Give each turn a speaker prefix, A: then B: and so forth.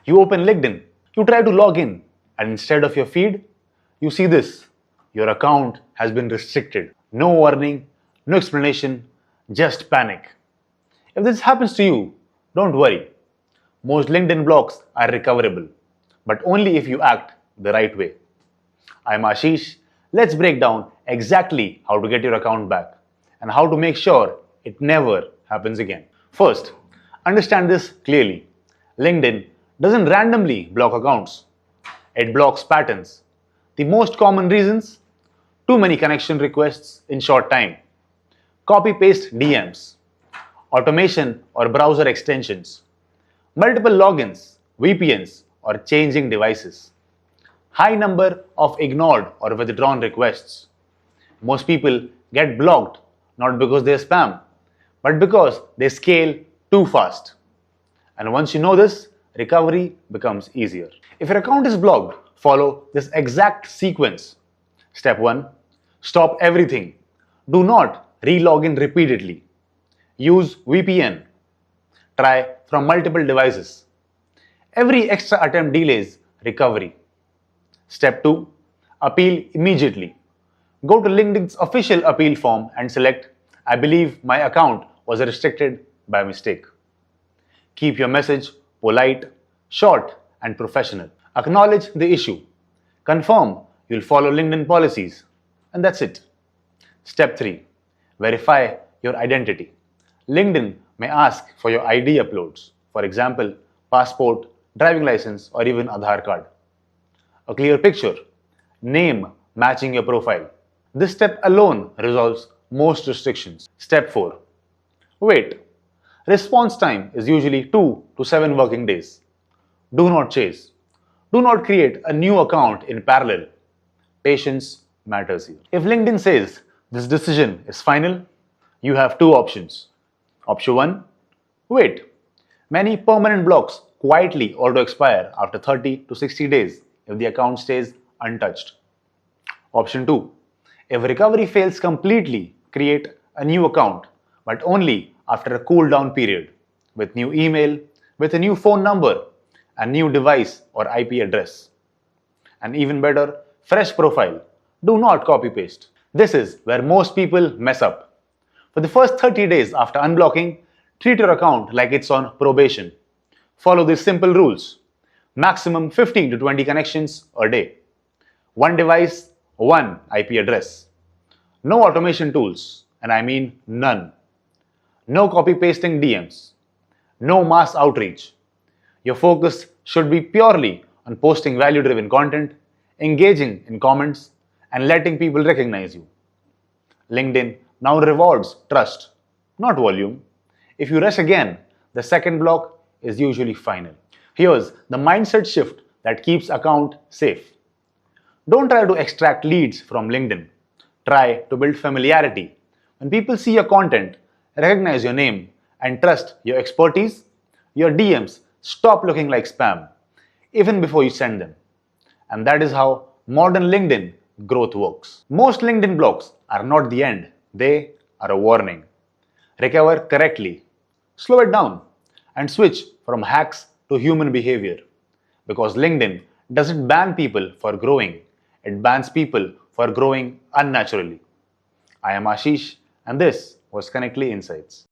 A: You open LinkedIn, you try to log in, and instead of your feed, you see this. Your account has been restricted. No warning, no explanation, just panic. If this happens to you, don't worry. Most LinkedIn blocks are recoverable, but only if you act the right way. I'm Ashish. Let's break down exactly how to get your account back and how to make sure it never happens again. First, understand this clearly. LinkedIn doesn't randomly block accounts. It blocks patterns. The most common reasons: too many connection requests in short time, copy-paste DMs, automation or browser extensions, multiple logins, VPNs or changing devices, high number of ignored or withdrawn requests. Most people get blocked not because they spam, but because they scale too fast. And once you know this, recovery becomes easier. If your account is blocked, follow this exact sequence. Step 1. Stop everything. Do not re-log in repeatedly. Use VPN. Try from multiple devices. Every extra attempt delays recovery. Step 2. Appeal immediately. Go to LinkedIn's official appeal form and select "I believe my account was restricted by mistake." Keep your message polite, short, and professional. Acknowledge the issue. Confirm you'll follow LinkedIn policies. And that's it. Step 3. Verify your identity. LinkedIn may ask for your ID uploads, for example, passport, driving license, or even Aadhaar card. A clear picture, name matching your profile. This step alone resolves most restrictions. Step 4. Wait. Response time is usually 2 to 7 working days. Do not chase. Do not create a new account in parallel. Patience matters here. If LinkedIn says this decision is final, you have two options. Option 1. Wait. Many permanent blocks quietly auto-expire after 30 to 60 days if the account stays untouched. Option 2. If recovery fails completely, create a new account, but only after a cool down period, with new email, with a new phone number, a new device or IP address. And even better, fresh profile. Do not copy paste. This is where most people mess up. For the first 30 days after unblocking, treat your account like it's on probation. Follow these simple rules. Maximum 15 to 20 connections a day. One device, one IP address. No automation tools, and I mean none. No copy-pasting DMs. No mass outreach. Your focus should be purely on posting value-driven content, engaging in comments, and letting people recognize you. LinkedIn now rewards trust, not volume. If you rush again, the second block is usually final. Here's the mindset shift that keeps account safe. Don't try to extract leads from LinkedIn. Try to build familiarity. When people see your content, recognize your name, and trust your expertise, your DMs stop looking like spam, even before you send them. And that is how modern LinkedIn growth works. Most LinkedIn blocks are not the end, they are a warning. Recover correctly, slow it down, and switch from hacks to human behavior. Because LinkedIn doesn't ban people for growing, it bans people for growing unnaturally. I am Ashish, and this was Connectly Insights.